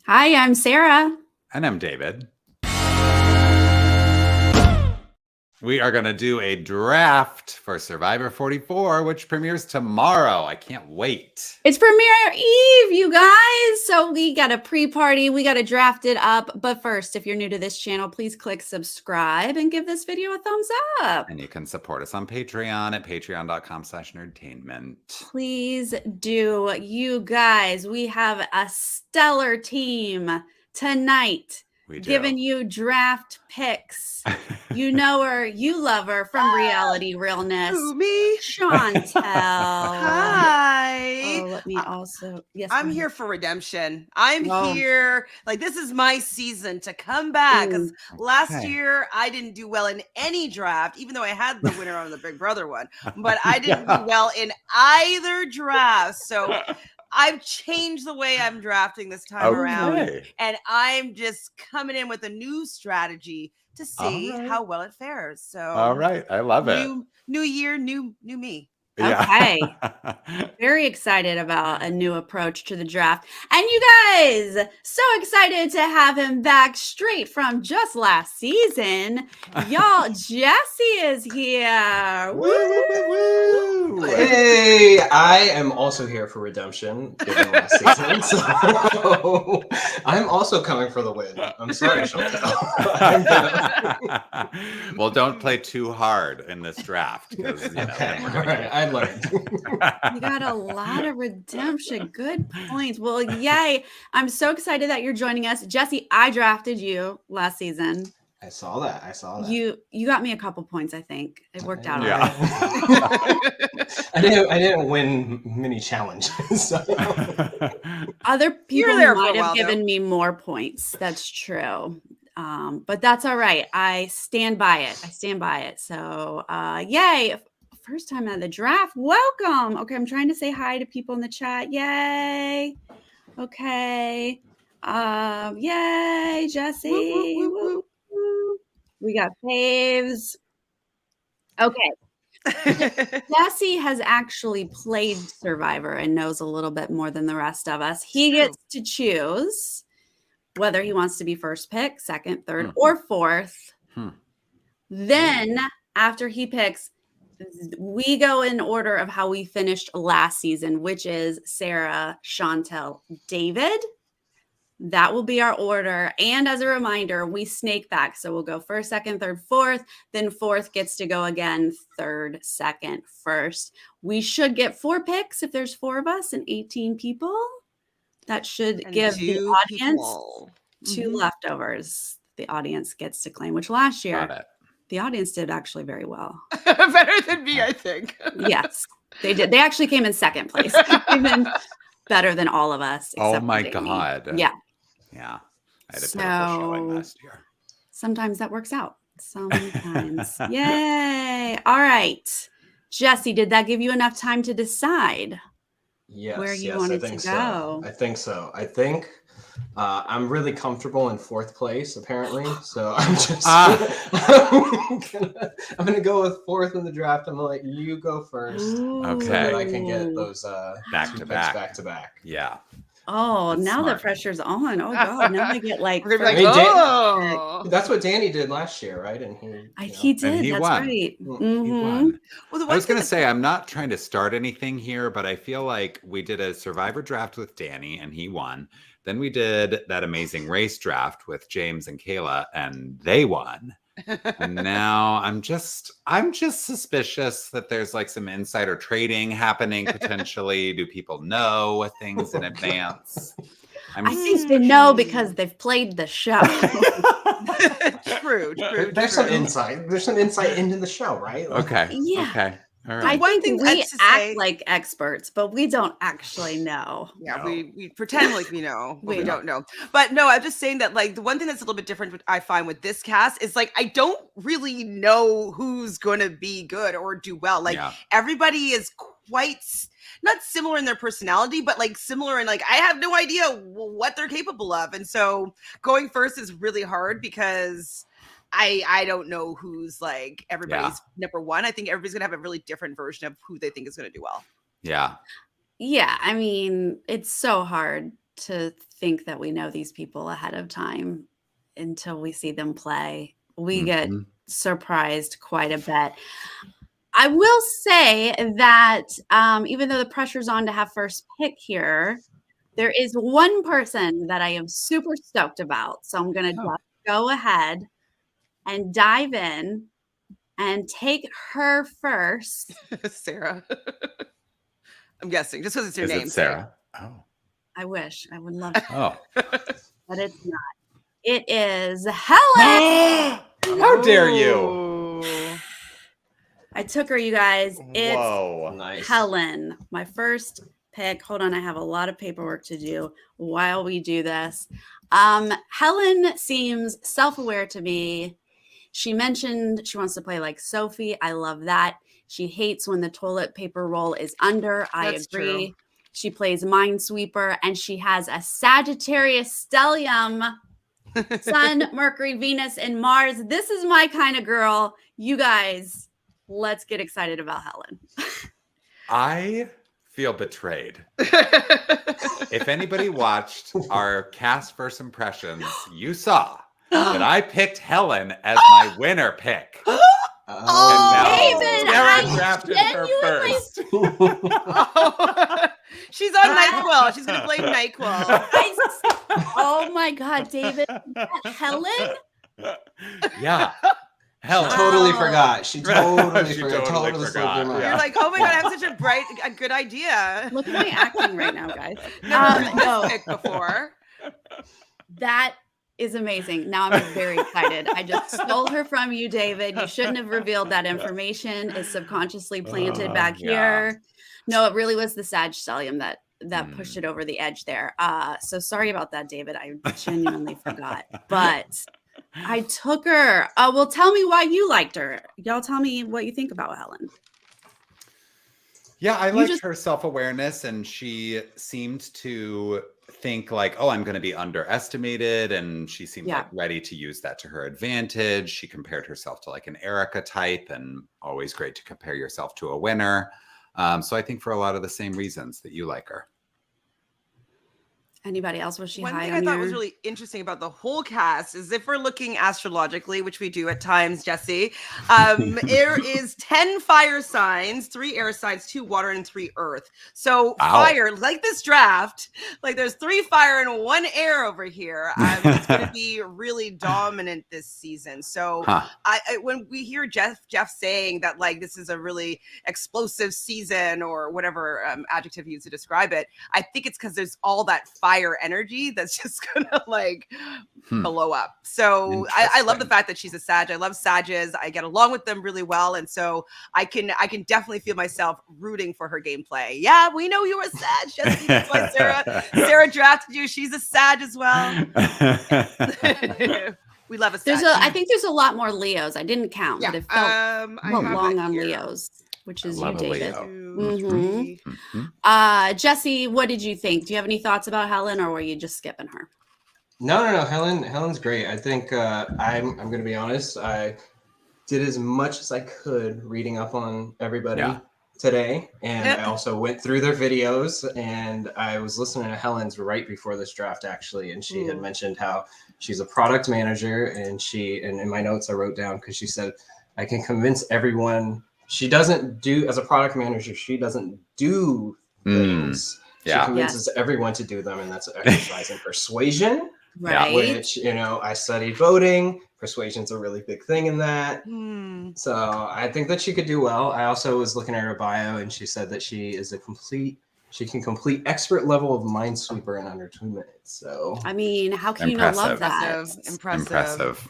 Hi, I'm Sarah. And I'm David. We are going to do a draft for Survivor 44, which premieres tomorrow. I can't wait. It's premiere eve, you guys. So we got a pre-party. We got to draft it up. But first, if you're new to this channel, please click subscribe and give this video a thumbs up. And you can support us on Patreon at patreon.com/nerdtainment. Please do. You guys, we have a stellar team tonight. Giving you draft picks. You know her, you love her from Reality Realness. Who, me? Chantele. Hi. Oh, let me also. Yes, I'm here for redemption. I'm here. Like, this is my season to come back. Because last year, I didn't do well in any draft, even though I had the winner on the Big Brother one. But I didn't do well in either draft. So I've changed the way I'm drafting this time around. And I'm just coming in with a new strategy to see how well it fares. So all right. I love it. New year, new me. Okay. Very excited about a new approach to the draft. And you guys, so excited to have him back straight from just last season. Y'all, Jesse is here. Woo, woo, woo, woo. Hey, I am also here for redemption given last season. So I'm also coming for the win. I'm sorry, Chantele. Well, don't play too hard in this draft. Okay, all right. I learned. You got a lot of redemption. Good points. Well, yay. I'm so excited that you're joining us. Jesse, I drafted you last season. I saw that. You got me a couple points, I think. It worked out. Yeah. I didn't win many challenges. So. Other people might have given me more points. That's true. But that's all right. I stand by it. So yay. First time at the draft. Welcome. Okay, I'm trying to say hi to people in the chat. Yay. Okay. Yay, Jesse. Woo, woo, woo. We got faves. Okay. Jesse has actually played Survivor and knows a little bit more than the rest of us. He gets to choose whether he wants to be first pick, second, third, or fourth. Then after he picks, we go in order of how we finished last season, which is Sarah, Chantele, David. That will be our order. And as a reminder, we snake back. So we'll go first, second, third, fourth. Then fourth gets to go again, third, second, first. We should get 4 picks if there's 4 of us and 18 people. That should give the audience 2 leftovers. The audience gets to claim, which last year the audience did actually very well. Better than me, I think. Yes, they did. They actually came in second place. Even better than all of us. Oh my God. Yeah. Yeah. I had a terrible showing last year. Sometimes that works out. Sometimes. Yay. All right. Jesse, did that give you enough time to decide where you wanted to go? I think so. I think I'm really comfortable in 4th place, apparently. So I'm just I'm gonna go with 4th in the draft. I'm gonna let you go first. Okay. So that I can get those back to back. Yeah. Oh, that's now smart. The pressure's on. Oh God, now I get like. That's what Danny did last year, right? And he did. And he that's won. right. He won. Well, I was going to say, I'm not trying to start anything here, but I feel like we did a Survivor draft with Danny, and he won. Then we did that amazing race draft with James and Kayla, and they won. And now I'm just suspicious that there's like some insider trading happening potentially. Do people know things in advance? I think they know because they've played the show. True. There's some insight. There's some insight into the show, right? Okay. Yeah. Okay. All right. I think we act like experts, but we don't actually know. Yeah, we pretend like we know, but we don't know. But no, I'm just saying that like the one thing that's a little bit different I find with this cast is like I don't really know who's going to be good or do well. Like everybody is quite not similar in their personality, but like similar in like I have no idea what they're capable of. And so going first is really hard because I don't know who's like everybody's number one. I think everybody's gonna have a really different version of who they think is gonna do well. Yeah. Yeah. I mean, it's so hard to think that we know these people ahead of time until we see them play. We get surprised quite a bit. I will say that even though the pressure's on to have first pick here, there is one person that I am super stoked about. So I'm going to go ahead and dive in and take her first. Sarah. I'm guessing, just because it's your name. It Sarah? Oh. I wish. I would love to. Oh. But it's not. It is Helen. How dare you? I took her, you guys. It's Nice. Helen. My first pick. Hold on. I have a lot of paperwork to do while we do this. Helen seems self-aware to me. She mentioned she wants to play like Sophie. I love that. She hates when the toilet paper roll is under. I agree. True. She plays Minesweeper, and she has a Sagittarius stellium. Sun, Mercury, Venus, and Mars. This is my kind of girl. You guys, let's get excited about Helen. I feel betrayed. If anybody watched our cast first impressions, you saw that I picked Helen as my winner pick. David, Sarah drafted her first. She's on NyQuil. She's going to blame NyQuil. Oh my God, David. Helen? Yeah. Helen. She totally forgot. She totally forgot. You're like, oh my God, I have such a good idea. Look at my acting right now, guys. Never picked before. That is amazing. Now I'm very excited. I just stole her from you, David. You shouldn't have revealed that information. It's subconsciously planted back here. No, it really was the Sag stellium that pushed it over the edge there. So sorry about that, David. I genuinely forgot. But I took her. Well, tell me why you liked her. Y'all tell me what you think about Helen. Yeah, I liked her self-awareness, and she seemed to think like, oh, I'm going to be underestimated, and she seemed like ready to use that to her advantage. She compared herself to like an Erica type, and always great to compare yourself to a winner. So I think for a lot of the same reasons that you like her. Anybody else? Was she high on One thing I thought was really interesting about the whole cast is if we're looking astrologically, which we do at times, Jesse, there is 10 fire signs, 3 air signs, 2 water, and 3 earth. So fire, like this draft, like there's 3 fire and 1 air over here. It's going to be really dominant this season. So I when we hear Jeff saying that like this is a really explosive season or whatever adjective you use to describe it, I think it's because there's all that fire energy that's just gonna like blow up. So I love the fact that she's a Sag. I love Sages. I get along with them really well, and so I can definitely feel myself rooting for her gameplay. Yeah, we know you're a Sag, Jesse. That's why Sarah drafted you. She's a Sag as well. We love a Sag. I think there's a lot more Leos. I didn't count, but it felt long on Leos. Which is you, David. Jesse, what did you think? Do you have any thoughts about Helen, or were you just skipping her? No. Helen's great. I think I'm going to be honest. I did as much as I could reading up on everybody today, and I also went through their videos. And I was listening to Helen's right before this draft, actually, and she had mentioned how she's a product manager, and in my notes I wrote down because she said I can convince everyone. She doesn't do, as a product manager, she doesn't do things. She convinces everyone to do them, and that's exercise in persuasion. Right. Which, I studied voting. Persuasion's a really big thing in that. So I think that she could do well. I also was looking at her bio, and she said that she can complete expert level of Minesweeper in under 2 minutes. So I mean, how can you not love that? Impressive.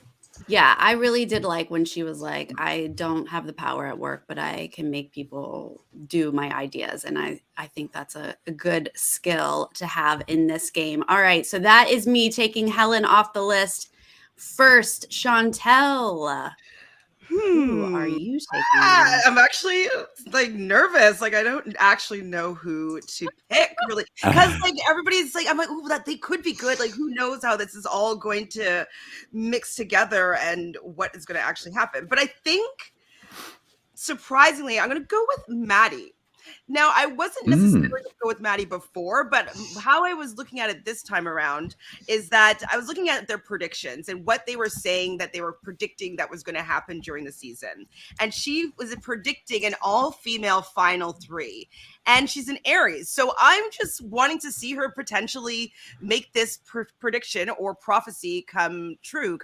Yeah, I really did like when she was like, I don't have the power at work, but I can make people do my ideas. And I think that's a good skill to have in this game. All right, so that is me taking Helen off the list. First, Chantele. Who are you taking? I'm actually like nervous. Like I don't actually know who to pick really, because like everybody's like, I'm like, oh, that they could be good. Like who knows how this is all going to mix together and what is going to actually happen. But I think surprisingly, I'm going to go with Maddie. Now, I wasn't necessarily going to go with Maddie before, but how I was looking at it this time around is that I was looking at their predictions and what they were saying that they were predicting that was going to happen during the season. And she was predicting an all-female final 3. And she's an Aries. So I'm just wanting to see her potentially make this prediction or prophecy come through.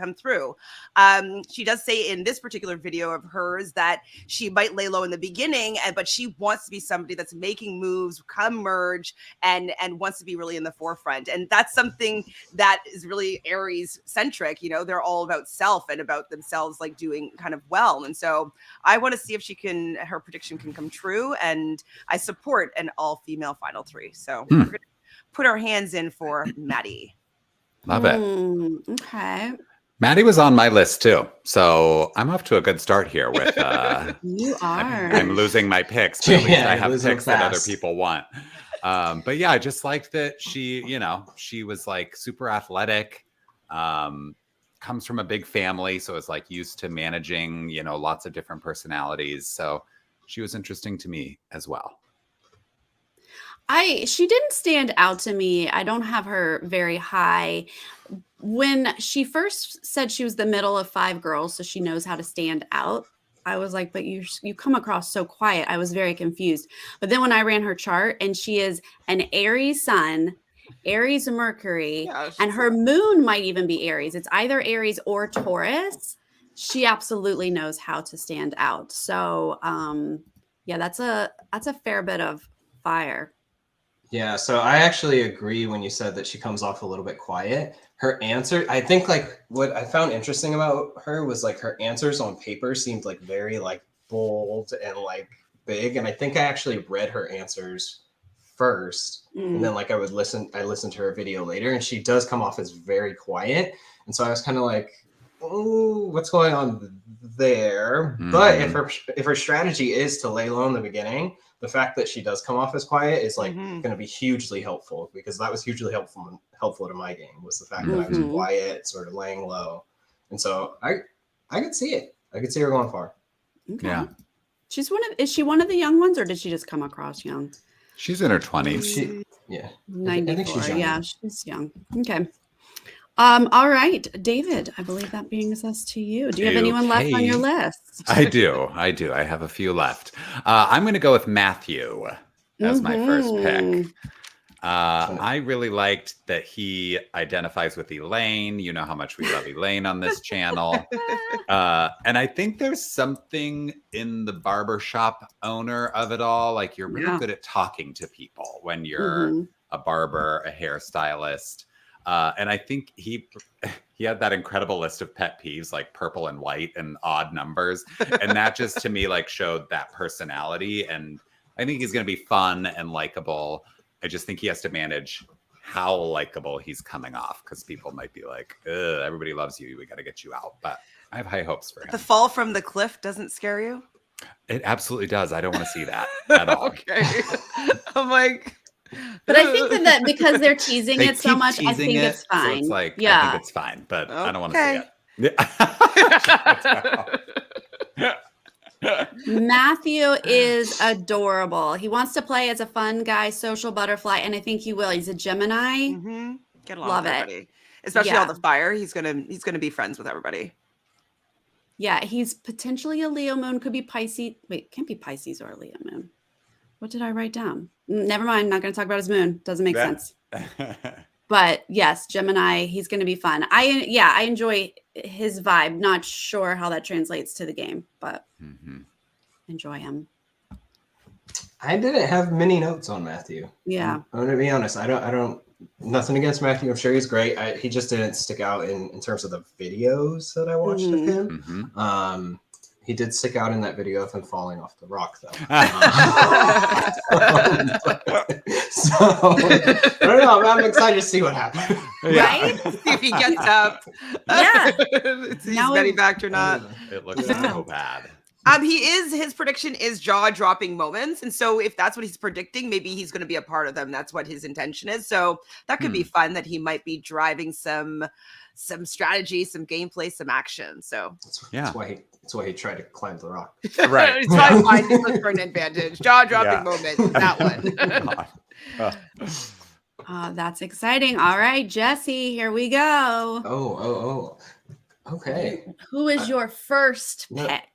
She does say in this particular video of hers that she might lay low in the beginning, but she wants to be somebody that's making moves, come merge, and wants to be really in the forefront. And that's something that is really Aries centric. You know, they're all about self and about themselves, like doing kind of well. And so I want to see if her prediction can come true. And I support an all-female final 3. So we're gonna put our hands in for Maddie. Love it. Okay. Maddie was on my list too, so I'm off to a good start here. With you are. I'm losing my picks, but at least I have picks that other people want. But yeah, I just liked that she was like super athletic. Comes from a big family, so is like used to managing, lots of different personalities. So she was interesting to me as well. She didn't stand out to me. I don't have her very high. When she first said she was the middle of 5 girls, so she knows how to stand out, I was like, but you come across so quiet. I was very confused. But then when I ran her chart, and she is an Aries sun, Aries Mercury, and her moon might even be Aries. It's either Aries or Taurus. She absolutely knows how to stand out. So yeah, that's a fair bit of fire. Yeah, so I actually agree when you said that she comes off a little bit quiet. Her answer, I think, like, what I found interesting about her was like her answers on paper seemed like very like bold and like big. And I think I actually read her answers first, and then like I listened to her video later, and she does come off as very quiet. And so I was kind of like, oh, what's going on there? But if her strategy is to lay low in the beginning, the fact that she does come off as quiet is like going to be hugely helpful, because that was hugely helpful to my game, was the fact that I was quiet, sort of laying low. And so I could see it. I could see her going far. Okay. Yeah. Is she one of the young ones, or did she just come across young? She's in her 20s. Yeah. 94. I think she's young. Yeah, she's young. Okay. All right, David, I believe that brings us to you. Do you have anyone left on your list? I do. I have a few left. I'm going to go with Matthew as my first pick. I really liked that he identifies with Elaine. You know how much we love Elaine on this channel. And I think there's something in the barbershop owner of it all. Like, you're really good at talking to people when you're a barber, a hairstylist. And I think he had that incredible list of pet peeves, like purple and white and odd numbers. And that just, to me, like, showed that personality. And I think he's going to be fun and likable. I just think he has to manage how likable he's coming off, because people might be like, ugh, everybody loves you, we got to get you out. But I have high hopes for him. The fall from the cliff doesn't scare you? It absolutely does. I don't want to see that at all. Okay. I'm like... But I think that because they're teasing it so much, I think it's fine. So it's like, I think it's fine, but I don't want to see it. Matthew is adorable. He wants to play as a fun guy, social butterfly, and I think he will. He's a Gemini. Get along Love with everybody. Especially all the fire. He's gonna be friends with everybody. Yeah, he's potentially a Leo moon. Could be Pisces. Wait, can't be Pisces or a Leo moon. What did I write down? Never mind. Not going to talk about his moon. Doesn't make sense. But yes, Gemini, he's going to be fun. I enjoy his vibe. Not sure how that translates to the game, but enjoy him. I didn't have many notes on Matthew. Yeah. I'm going to be honest. I don't, nothing against Matthew. I'm sure he's great. He just didn't stick out in terms of the videos that I watched of him. He did stick out in that video of him falling off the rock, though. So I don't know. I'm excited to see what happens. Right? See if he gets up. Yeah. He's getting back or not. It looks so bad. His prediction is jaw-dropping moments. And so if that's what he's predicting, maybe he's going to be a part of them. That's what his intention is. So that could be fun, that he might be driving some strategy, some gameplay, some action. So that's why he tried to climb the rock. Right. It's not fine. Just look for an advantage. Jaw-dropping moment. That one. That's exciting. All right, Jesse, here we go. Oh. Okay. Who is your first pick?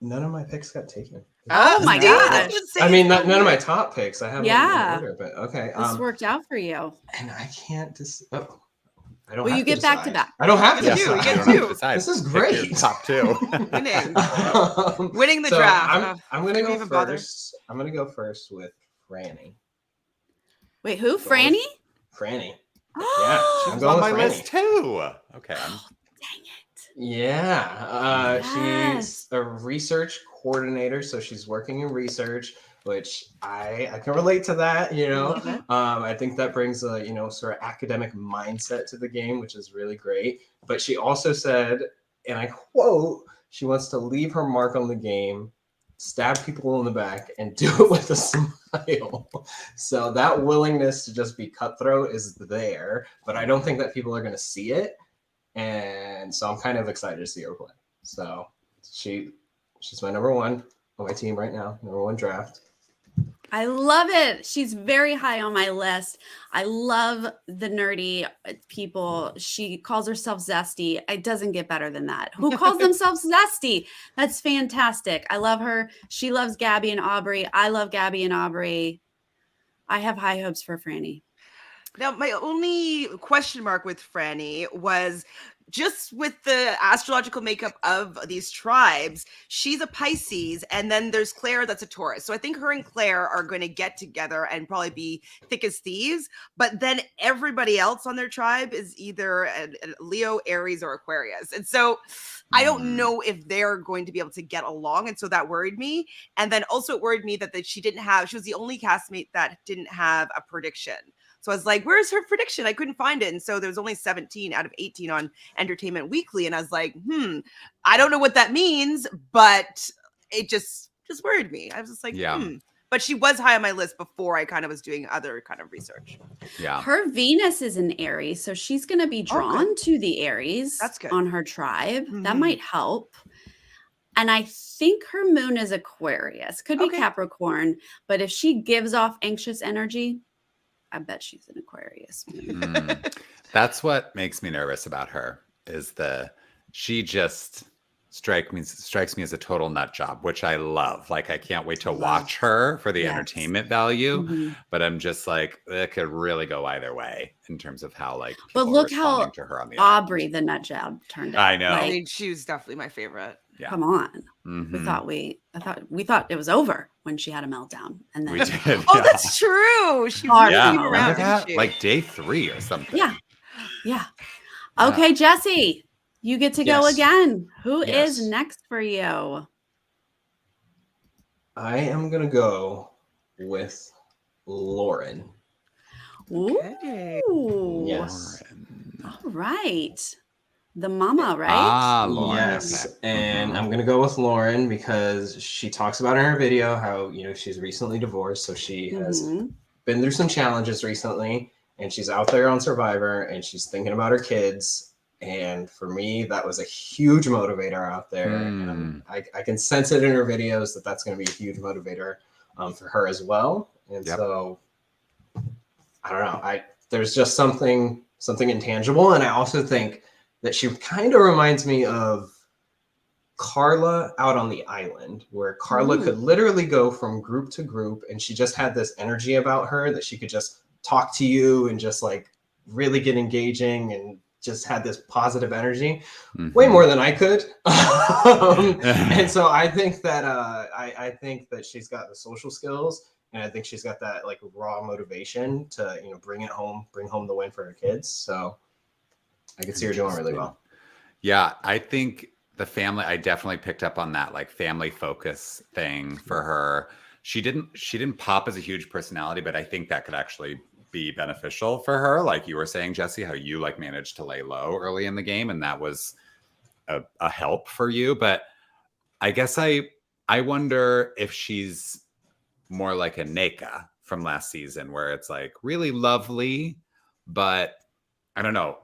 None of my picks got taken. Oh my gosh. I mean, none of my top picks. I have them in order, but okay. This worked out for you. And I can't I don't well, have you get back to back. I don't have to decide. You get two. This is great. Top two. Winning the draft. I'm going to go first. I'm going to go first with Franny. Wait, who? Franny? Franny. Yeah, she's on my list too. Okay. Dang it. Yeah. She's a research coordinator, so she's working in research, which I can relate to that, I think that brings a, sort of academic mindset to the game, which is really great. But she also said, and I quote, she wants to leave her mark on the game, stab people in the back, and do it with a smile. So that willingness to just be cutthroat is there, but I don't think that people are going to see it. And so I'm kind of excited to see her play. So she's my number one on my team right now, number one draft. I love it. She's very high on my list. I love the nerdy people. She calls herself Zesty. It doesn't get better than that. Who calls themselves Zesty? That's fantastic. I love her. She loves Gabby and Aubrey. I love Gabby and Aubrey. I have high hopes for Franny. Now, my only question mark with Franny was just with the astrological makeup of these tribes. She's a Pisces, and then there's Claire that's a Taurus. So I think her and Claire are going to get together and probably be thick as thieves. But then everybody else on their tribe is either a Leo, Aries, or Aquarius. And so I don't know if they're going to be able to get along. And so that worried me. And then also it worried me that she was the only castmate that didn't have a prediction. So I was like, where's her prediction? I couldn't find it. And so there's only 17 out of 18 on Nerdtainment Weekly. And I was like, I don't know what that means, but it just worried me. I was just like, But she was high on my list before I kind of was doing other kind of research. Yeah. Her Venus is in Aries, so she's going to be drawn to the Aries on her tribe. Mm-hmm. That might help. And I think her moon is Aquarius. Could be Capricorn, but if she gives off anxious energy, I bet she's an Aquarius. That's what makes me nervous about her, is she just strikes me as a total nut job, which I love. Like, I can't wait to watch her for the entertainment value, but I'm just like, it could really go either way in terms of how people but look how to her on the Aubrey, the nut job, turned out. I know. I mean, she was definitely my favorite. Yeah. Come on. Mm-hmm. We thought it was over when she had a meltdown, and then we did. Oh, that's true. She around like day 3 or something. Yeah. Okay, Jesse, you get to go again. Who is next for you? I am gonna go with Lauren. Okay. Yes. All right. The mama, right? Lauren. Yes. And I'm going to go with Lauren because she talks about in her video how, she's recently divorced. So she has been through some challenges recently, and she's out there on Survivor, and she's thinking about her kids. And for me, that was a huge motivator out there. And I can sense it in her videos that that's going to be a huge motivator for her as well. And so I don't know. There's just something intangible. And I also think that she kind of reminds me of Carla out on the island, where Carla could literally go from group to group, and she just had this energy about her that she could just talk to you and just really get engaging and just had this positive energy, way more than I could. And so I think that I think that she's got the social skills, and I think she's got that raw motivation to bring home the win for her kids. So I could see her doing really well. Yeah, I think I definitely picked up on that family focus thing for her. She didn't pop as a huge personality, but I think that could actually be beneficial for her. Like you were saying, Jesse, how you managed to lay low early in the game, and that was a help for you. But I guess I I wonder if she's more like a Neka from last season, where it's like really lovely, but I don't know.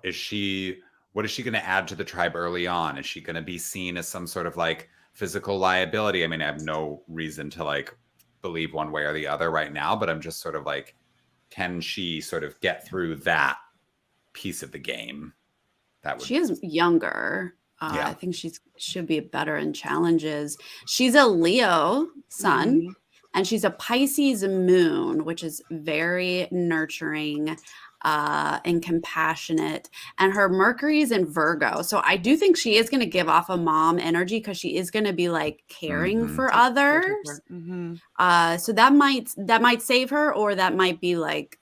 What is she going to add to the tribe early on? Is she going to be seen as some sort of like physical liability? I mean, I have no reason to like believe one way or the other right now, but I'm just sort of like, can she sort of get through that piece of the game? She is younger. I think should be better in challenges. She's a Leo sun, and she's a Pisces moon, which is very nurturing and compassionate. And her Mercury is in Virgo. So I do think she is going to give off a mom energy because she is going to be like caring for others. So that might save her, or that might be like,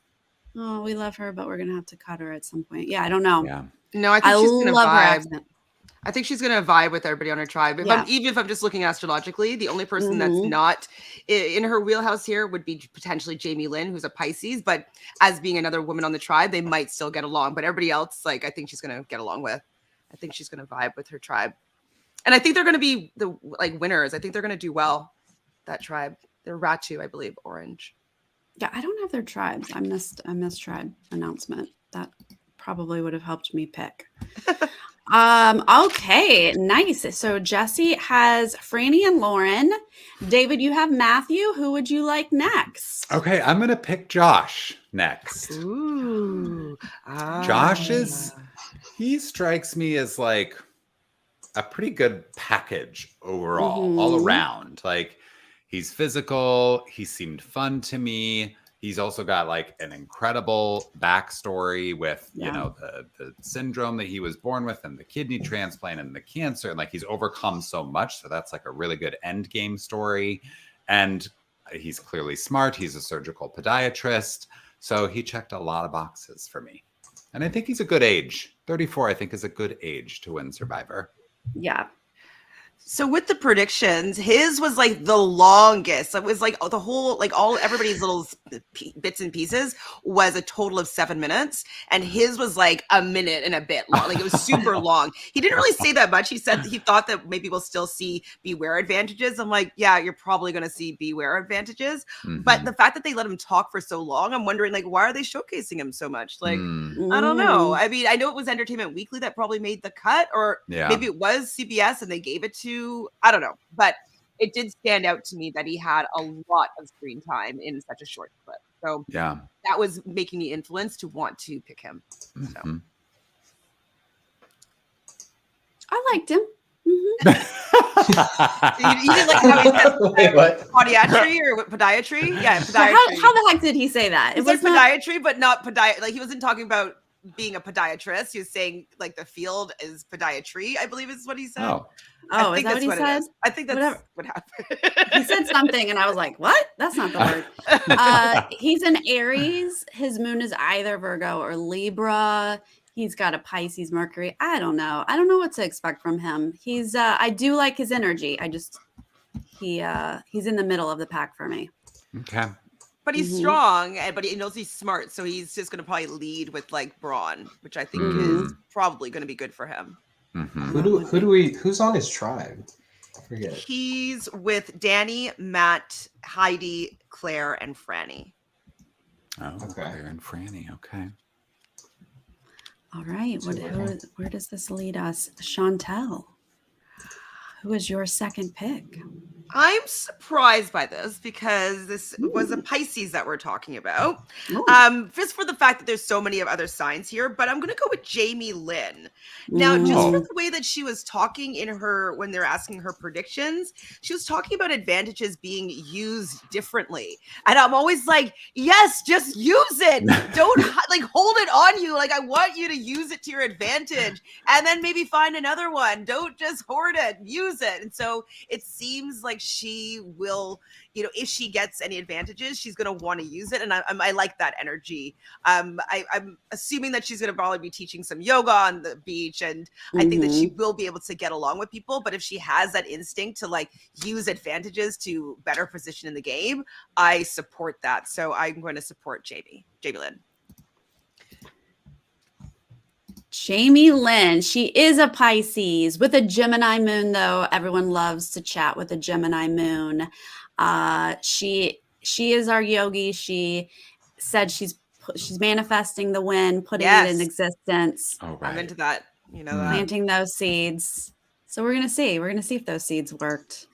oh, we love her, but we're going to have to cut her at some point. Yeah, I don't know. Yeah. No, I think she's going to love her vibe. accent. I think she's going to vibe with everybody on her tribe. Even if I'm just looking astrologically, the only person that's not in her wheelhouse here would be potentially Jamie Lynn, who's a Pisces. But as being another woman on the tribe, they might still get along. But everybody else, like, I think she's going to get along with. I think she's going to vibe with her tribe. And I think they're going to be the winners. I think they're going to do well, that tribe. They're Ratu, I believe, Orange. Yeah, I don't have their tribes. I missed tribe announcement. That probably would have helped me pick. Okay, nice. So Jesse has Franny and Lauren. David, you have Matthew. Who would you like next? Okay, I'm gonna pick Josh next. Ooh. Josh he strikes me as like a pretty good package overall, all around. Like, he's physical. He seemed fun to me. He's also got like an incredible backstory with, you know, the syndrome that he was born with and the kidney transplant and the cancer. And like, he's overcome so much. So that's like a really good end game story. And he's clearly smart. He's a surgical podiatrist. So he checked a lot of boxes for me. And I think he's a good age. 34, I think, is a good age to win Survivor. Yeah. So with the predictions, his was like the longest. It was like the whole, like everybody's little bits and pieces was a total of 7 minutes. And his was like a minute and a bit long. Like, it was super long. He didn't really say that much. He said he thought that maybe we'll still see Beware advantages. I'm like, yeah, you're probably going to see Beware advantages. But the fact that they let him talk for so long, I'm wondering, like, why are they showcasing him so much? Like, I don't know. I mean, I know it was Entertainment Weekly that probably made the cut, or maybe it was CBS and they gave it to, I don't know, but it did stand out to me that he had a lot of screen time in such a short clip. So that was making me influenced to want to pick him. So. I liked him. You didn't like how he said podiatry or podiatry? Yeah, podiatry. How the heck did he say that? It was podiatry, but not podiatry. Like, he wasn't talking about being a podiatrist. He was saying like the field is podiatry, I believe is what he said. Oh, is that what he said? I think that's what happened. He said something and I was like, what? That's not the word. He's an Aries. His moon is either Virgo or Libra. He's got a Pisces Mercury. I don't know what to expect from him. He's I do like his energy. He's in the middle of the pack for me. Okay. But he's strong, but he knows he's smart, so he's just going to probably lead with like brawn, which I think is probably going to be good for him. Who's on his tribe? I forget. He's with Danny, Matt, Heidi, Claire, and Franny. Oh, okay. Claire and Franny. Okay. All right. Where does this lead us? Chantele, who is your second pick? I'm surprised by this because this was a Pisces that we're talking about. Just for the fact that there's so many of other signs here, but I'm going to go with Jamie Lynn. Now, just for the way that she was talking when they're asking her predictions, she was talking about advantages being used differently. And I'm always like, yes, just use it. Don't like hold it on you. Like, I want you to use it to your advantage and then maybe find another one. Don't just hoard it, use it. And so it seems like she will, if she gets any advantages, she's going to want to use it. And I like that energy. I'm assuming that she's going to probably be teaching some yoga on the beach. And I think that she will be able to get along with people. But if she has that instinct to like use advantages to better position in the game, I support that. So I'm going to support Jamie Lynn. Jamie Lynn. She is a Pisces with a Gemini moon, though. Everyone loves to chat with a Gemini moon. She is our yogi. She said she's manifesting the win, putting it in existence. Oh, right. I'm into that. You know that. Planting those seeds. So we're gonna see. We're gonna see if those seeds worked.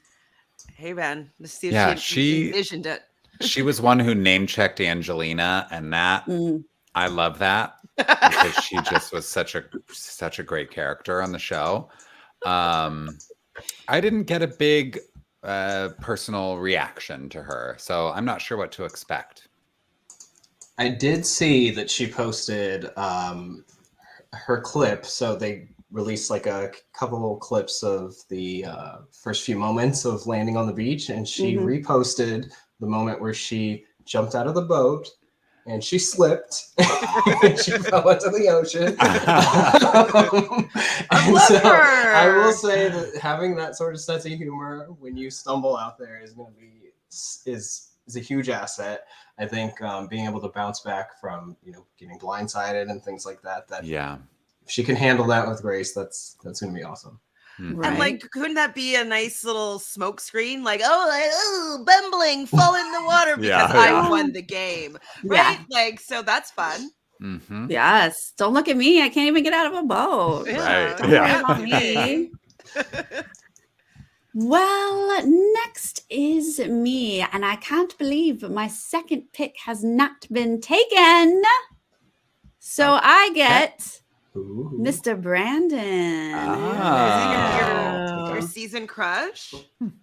Hey, man. Let's see if she envisioned it. She was one who name checked Angelina, and that I love that because she just was such a great character on the show. I didn't get a big personal reaction to her, so I'm not sure what to expect. I did see that she posted her clip, so they released like a couple clips of the first few moments of landing on the beach, and she reposted the moment where she jumped out of the boat and she slipped and she fell into the ocean. I will say that having that sort of sense of humor when you stumble out there is going to be is a huge asset. I think being able to bounce back from getting blindsided and things like that. If she can handle that with grace, that's going to be awesome. Right. And like, couldn't that be a nice little smoke screen? Like, bumbling, fall in the water because I won the game, right? Like, so that's fun. Mm-hmm. Yes. Don't look at me. I can't even get out of a boat. Right. Don't worry about me. Well, next is me, and I can't believe my second pick has not been taken. So I get Mr. Brandon. Your season crush?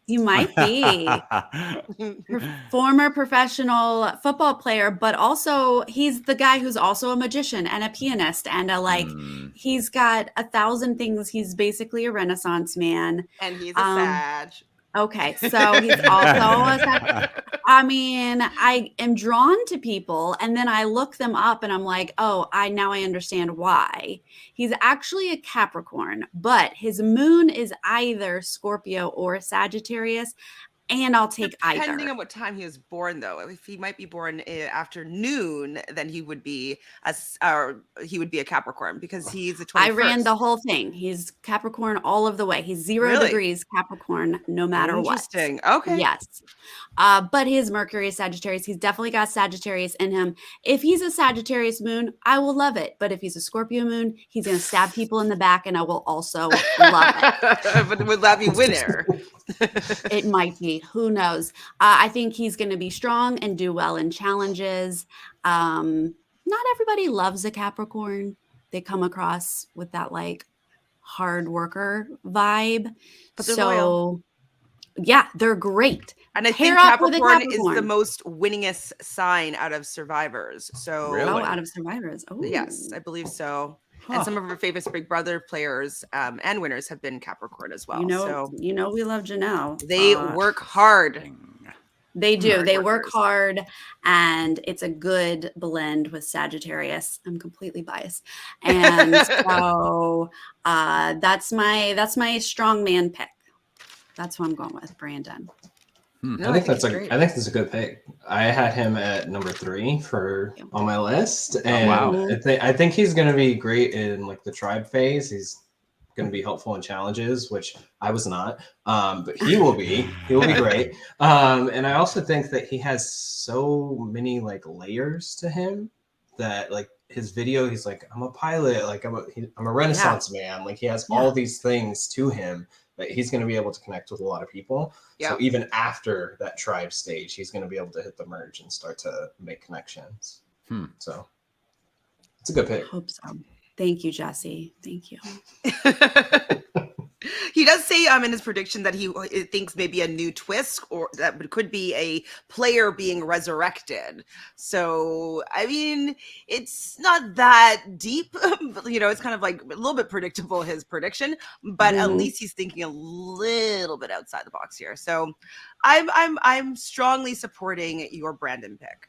You might be. Former professional football player, but also he's the guy who's also a magician and a pianist and he's got 1,000 things. He's basically a Renaissance man. And he's a Sag. Okay, so he's also I mean, I am drawn to people and then I look them up and I'm like, now I understand why. He's actually a Capricorn, but his moon is either Scorpio or Sagittarius. And I'll take Depending either. on what time he was born, though. If he might be born after noon, then he would be a Capricorn because he's a 21st. I ran the whole thing. He's Capricorn all of the way. He's 0 degrees Capricorn no matter what. Interesting. Okay. Yes. But his Mercury is Sagittarius. He's definitely got Sagittarius in him. If he's a Sagittarius moon, I will love it. But if he's a Scorpio moon, he's going to stab people in the back and I will also love it. But would that be winner? It might be. Who knows? I think he's going to be strong and do well in challenges. Not everybody loves a Capricorn. They come across with that like hard worker vibe. But they're loyal. Yeah, they're great. And I think Capricorn is the most winningest sign out of survivors. So really? Out of survivors. Oh, yes, I believe so. Huh. And some of our famous Big Brother players and winners have been Capricorn as well. We love Janelle. They work hard. They do. They work hard, and it's a good blend with Sagittarius. I'm completely biased, and so that's my strong man pick. That's who I'm going with, Brandon. I think that's a good pick. I had him at number 3 on my list, and I think he's going to be great in like the tribe phase. He's going to be helpful in challenges, which I was not, but he will be. He will be great. And I also think that he has so many like layers to him that like his video, he's like, I'm a pilot, like I'm a Renaissance man. Like he has all these things to him. But he's going to be able to connect with a lot of people. Yeah. So even after that tribe stage, he's going to be able to hit the merge and start to make connections. So it's a good pick. I hope so. Thank you, Jesse. Thank you. He does say in his prediction that he thinks maybe a new twist or that could be a player being resurrected. So, I mean, it's not that deep. It's kind of like a little bit predictable, his prediction, but at least he's thinking a little bit outside the box here. So I'm strongly supporting your Brandon pick.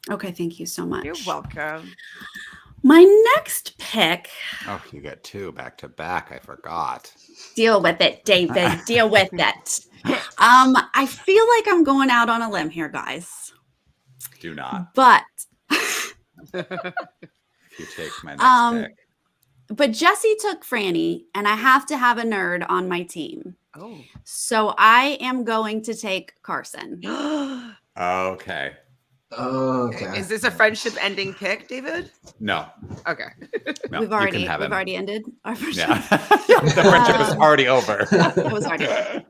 Okay, thank you so much. You're welcome. My next pick. Oh, you got 2 back to back. I forgot. Deal with it, David. Deal with it. I feel like I'm going out on a limb here, guys. Do not. But if you take my next pick. But Jesse took Franny, and I have to have a nerd on my team. Oh. So I am going to take Carson. Okay. Is this a friendship ending pick, David? No. Okay. No, we've already ended our friendship. Yeah. The friendship was already over. It was already over.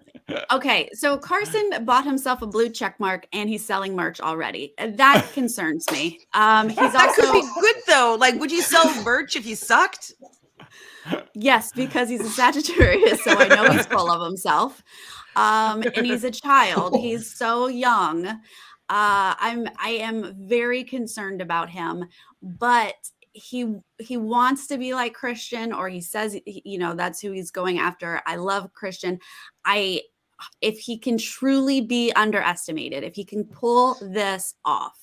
Okay, so Carson bought himself a blue check mark and he's selling merch already. That concerns me. He's that could be good though. Like, would you sell merch if you sucked? Yes, because he's a Sagittarius, so I know he's full of himself. And he's a child. He's so young. I am very concerned about him, but he wants to be like Christian, or he says, that's who he's going after. I love Christian. If he can truly be underestimated, if he can pull this off,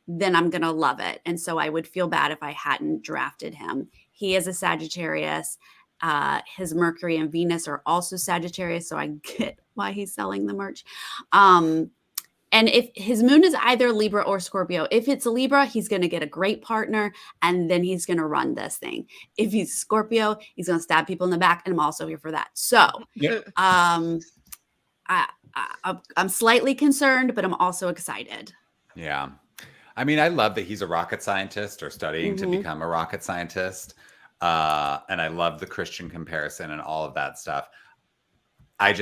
then I'm going to love it. And so I would feel bad if I hadn't drafted him. He is a Sagittarius. His Mercury and Venus are also Sagittarius, so I get why he's selling the merch. And if his moon is either Libra or Scorpio, if it's a Libra, he's going to get a great partner, and then he's going to run this thing. If he's Scorpio, he's going to stab people in the back, and I'm also here for that. So I'm slightly concerned, but I'm also excited. Yeah. I mean, I love that he's a rocket scientist or studying to become a rocket scientist. And I love the Christian comparison and all of that stuff. I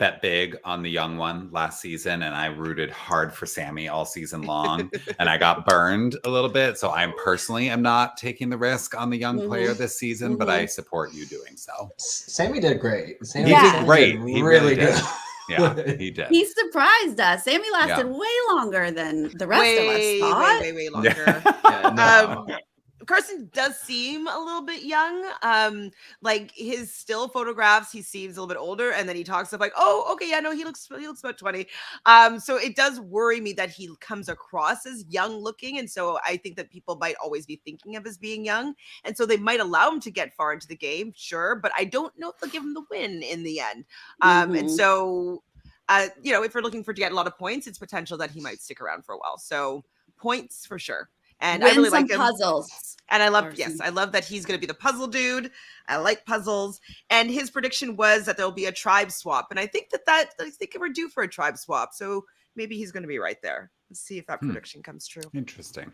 bet big on the young one last season, and I rooted hard for Sammy all season long, and I got burned a little bit. So I personally am not taking the risk on the young player this season, but I support you doing so. Sammy did great. He did great. He really did. Good. Yeah, he did. He surprised us. Sammy lasted way longer than the rest of us thought. Way longer. Yeah, Carson does seem a little bit young. Like his still photographs, he seems a little bit older, and then he talks of like, oh, okay, yeah, no, he looks about 20. So it does worry me that he comes across as young looking, and so I think that people might always be thinking of as being young, and so they might allow him to get far into the game, sure, but I don't know if they'll give him the win in the end. And so, if we're looking to get a lot of points, it's potential that he might stick around for a while. So points for sure. And I really like him. Puzzles. And I love that he's going to be the puzzle dude. I like puzzles. And his prediction was that there'll be a tribe swap. And I think I think we're due for a tribe swap. So maybe he's going to be right there. Let's see if that prediction comes true. Interesting.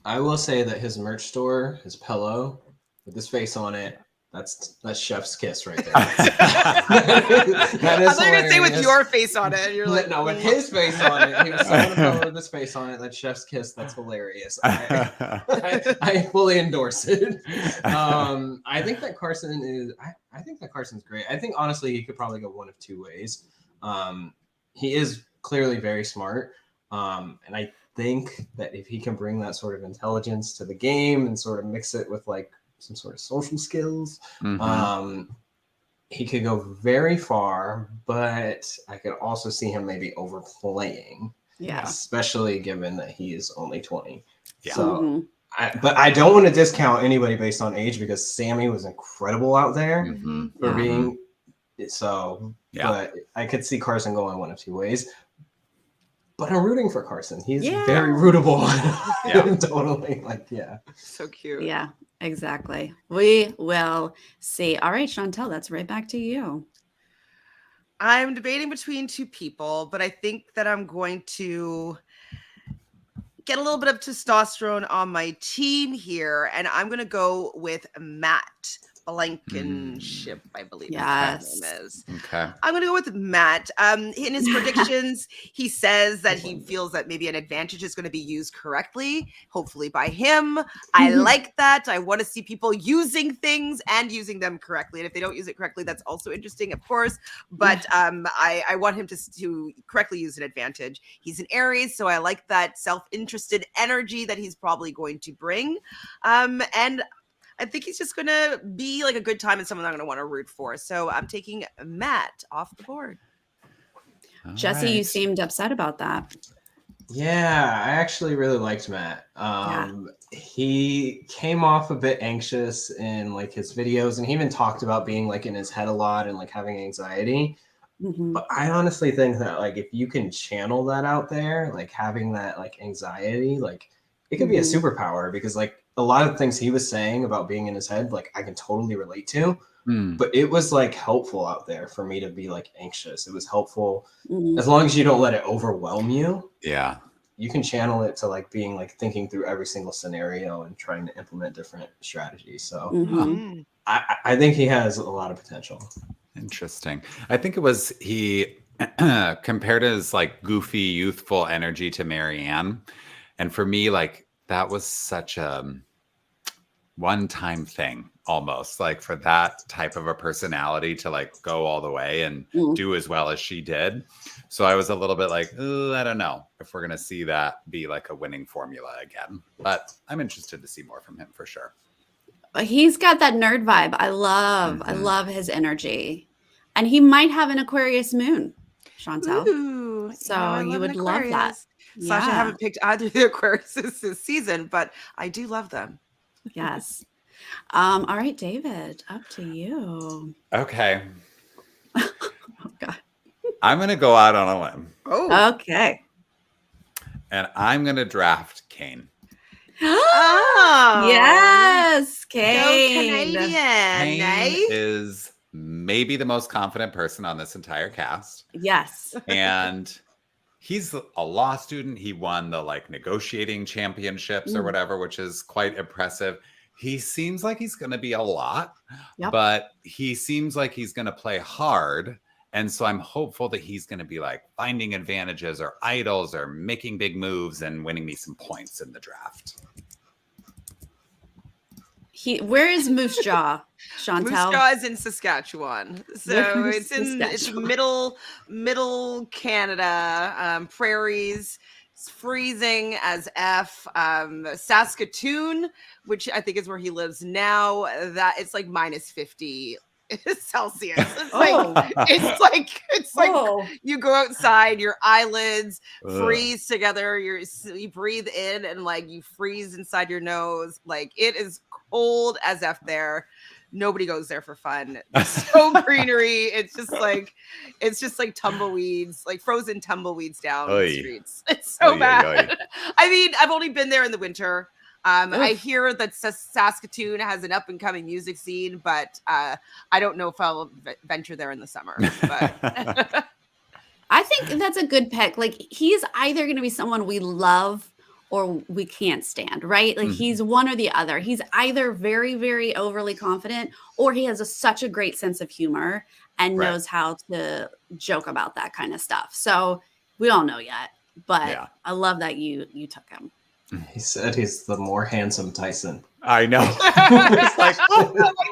I will say that his merch store, his pillow with his face on it, that's chef's kiss right there. I thought you were going to say with your face on it. You're like, no, with his face on it. He was selling a pillow with his face on it. That's chef's kiss. That's hilarious. I fully endorse it. I think that Carson is. I think that Carson's great. I think honestly he could probably go one of two ways. He is clearly very smart, and I think that if he can bring that sort of intelligence to the game and sort of mix it with like some sort of social skills, he could go very far, but I could also see him maybe overplaying, especially given that he is only 20. So but I don't want to discount anybody based on age, because Sammy was incredible out there for being so. But I could see Carson going one of two ways. But I'm rooting for Carson. He's very rootable. Totally. So cute. Yeah, exactly. We will see. All right, Chantele, that's right back to you. I'm debating between two people, but I think that I'm going to get a little bit of testosterone on my team here, and I'm going to go with Matt Blankenship, I believe his name is. Okay. I'm going to go with Matt. In his predictions, he says that he feels that maybe an advantage is going to be used correctly, hopefully by him. I like that. I want to see people using things and using them correctly. And if they don't use it correctly, that's also interesting, of course. But I want him to correctly use an advantage. He's an Aries, so I like that self-interested energy that he's probably going to bring. And I think he's just going to be like a good time and someone I'm going to want to root for. So I'm taking Matt off the board. Jesse, you seemed upset about that. Yeah, I actually really liked Matt. He came off a bit anxious in like his videos, and he even talked about being like in his head a lot and like having anxiety. But I honestly think that like if you can channel that out there, like having that like anxiety, like it could be a superpower, because like a lot of things he was saying about being in his head, like I can totally relate to. But it was like helpful out there for me to be like anxious. It was helpful as long as you don't let it overwhelm you. Yeah. You can channel it to like being like thinking through every single scenario and trying to implement different strategies. So I think he has a lot of potential. Interesting. I think it was he compared his like goofy, youthful energy to Marianne. And for me, like that was such a one-time thing almost, like for that type of a personality to like go all the way and do as well as she did. So I was a little bit like, I don't know if we're going to see that be like a winning formula again, but I'm interested to see more from him for sure. He's got that nerd vibe. I love his energy. And he might have an Aquarius moon, Chantele. Ooh, so you would love that. Sasha, I haven't picked either of the Aquariuses this season, but I do love them. Yes. All right, David, up to you. Okay. Oh, God. I'm going to go out on a limb. Oh. Okay. And I'm going to draft Kane. Oh. Yes, Kane. Go Canadian. Kane nice. is maybe the most confident person on this entire cast. Yes. And he's a law student. He won the like negotiating championships or whatever, which is quite impressive. He seems like he's going to be a lot, but he seems like he's going to play hard. And so I'm hopeful that he's going to be like finding advantages or idols or making big moves and winning me some points in the draft. Where is Moose Jaw, Chantele? Moose Jaw is in Saskatchewan. So it's middle Canada, prairies. It's freezing as F. Saskatoon, which I think is where he lives now, that it's like minus 50 Celsius. It's like you go outside, your eyelids freeze together, you breathe in and like you freeze inside your nose. Like it is cold as F there. Nobody goes there for fun. So greenery. It's just like tumbleweeds, like frozen tumbleweeds down the streets. It's so bad. I mean, I've only been there in the winter. I hear that Saskatoon has an up and coming music scene, but I don't know if I'll venture there in the summer. But I think that's a good pick. Like he's either going to be someone we love or we can't stand, right? Like he's one or the other. He's either very, very overly confident or he has such a great sense of humor and knows how to joke about that kind of stuff. So we don't know yet, but I love that you took him. He said he's the more handsome Tyson. I know. It's like,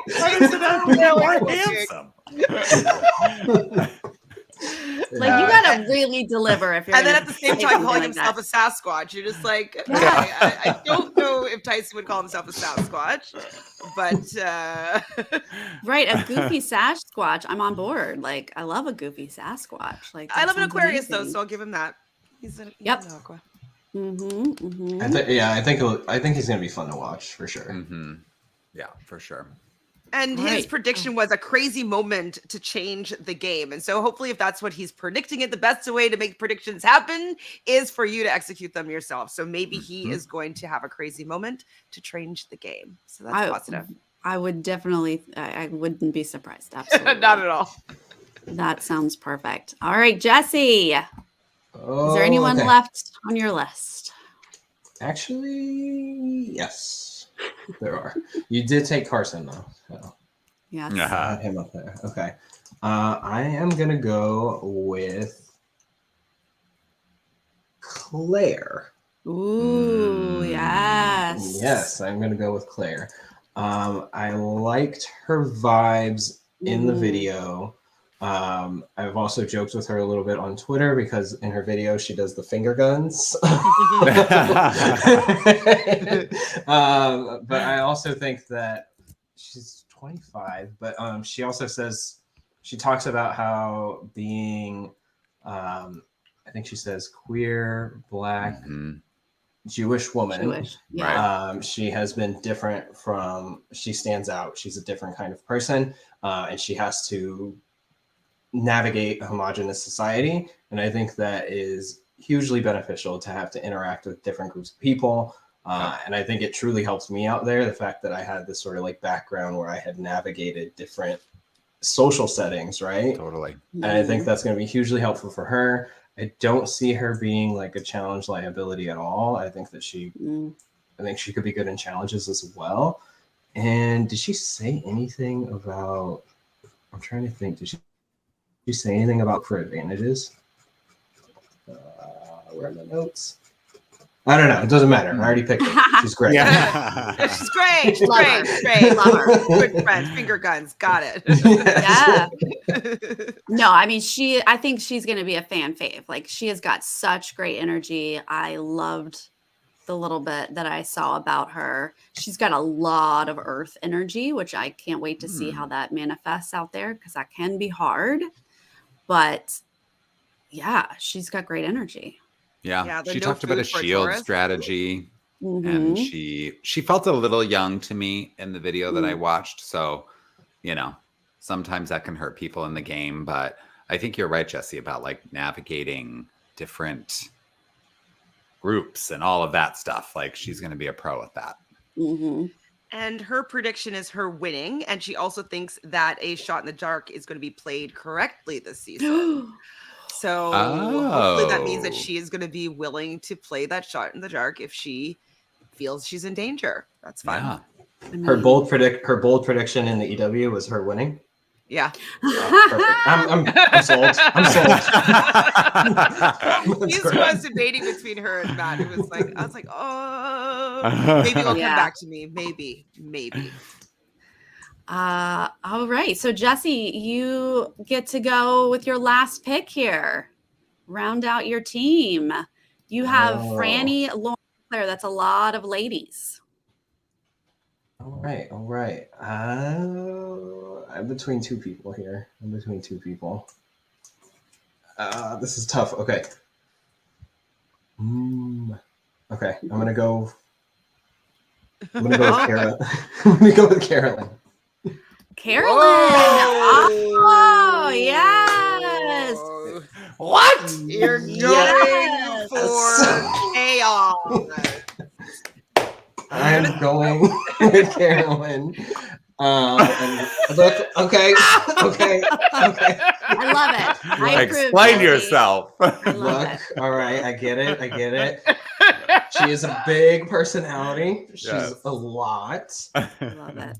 Tyson is more handsome. Like you gotta really deliver if you're. And then at the same time calling himself a Sasquatch, you're just like, okay, I don't know if Tyson would call himself a Sasquatch, but right, a goofy Sasquatch. I'm on board. Like I love a goofy Sasquatch. Like I love an Aquarius though, so I'll give him that. He's an Aqua. I think he's gonna be fun to watch for sure. Yeah, for sure. And his prediction was a crazy moment to change the game. And so hopefully if that's what he's predicting it, the best way to make predictions happen is for you to execute them yourself. So maybe he is going to have a crazy moment to change the game. So that's positive. I would definitely, I wouldn't be surprised. Absolutely. Not at all. That sounds perfect. All right, Jesse. Is there anyone left on your list? Actually, yes. There are. You did take Carson though. So. Yes. Got him up there. Okay. I am gonna go with Claire. Ooh, yes. Yes, I'm gonna go with Claire. I liked her vibes in the video. I've also joked with her a little bit on Twitter because in her video she does the finger guns. But I also think that she's 25, but she also says she talks about how being I think she says queer, Black, Jewish woman. She has been different from, she stands out. She's a different kind of person, and she has to navigate a homogenous society. And I think that is hugely beneficial to have to interact with different groups of people. And I think it truly helps me out there. The fact that I had this sort of like background where I had navigated different social settings, right? Totally. And I think that's going to be hugely helpful for her. I don't see her being like a challenge liability at all. I think that she could be good in challenges as well. And did she say anything about, I'm trying to think, did she say anything about her advantages? Where are my notes? I don't know. It doesn't matter. I already picked her. She's great. She's great. She's great. She's great. Love her. Good friend. Finger guns. Got it. Yeah. No, I mean, I think she's going to be a fan fave. Like, she has got such great energy. I loved the little bit that I saw about her. She's got a lot of earth energy, which I can't wait to see how that manifests out there, because that can be hard. But yeah, she's got great energy. Yeah, she talked about a shield strategy, and she felt a little young to me in the video that I watched. So, sometimes that can hurt people in the game. But I think you're right, Jesse, about like navigating different groups and all of that stuff. Like, she's going to be a pro at that. And her prediction is her winning, and she also thinks that a shot in the dark is going to be played correctly this season. So hopefully that means that she is going to be willing to play that shot in the dark if she feels she's in danger. That's fine. Yeah. Her bold prediction in the EW was her winning. Yeah. Perfect. I'm sold. He's was debating between her and Matt. It was like, I was like, oh, maybe it'll come back to me. Maybe. All right. So Jesse, you get to go with your last pick here. Round out your team. You have Franny, Lauren, Claire. That's a lot of ladies. All right. I'm between two people here. This is tough. Okay. Okay. I'm gonna go with Carolyn. I'm gonna go with Carolyn. Carolyn. Oh, yes. What? You're going for chaos. I'm going with Carolyn. And look, okay. I love it. Explain yourself. Look, all right, I get it. She is a big personality. She's a lot. I love it.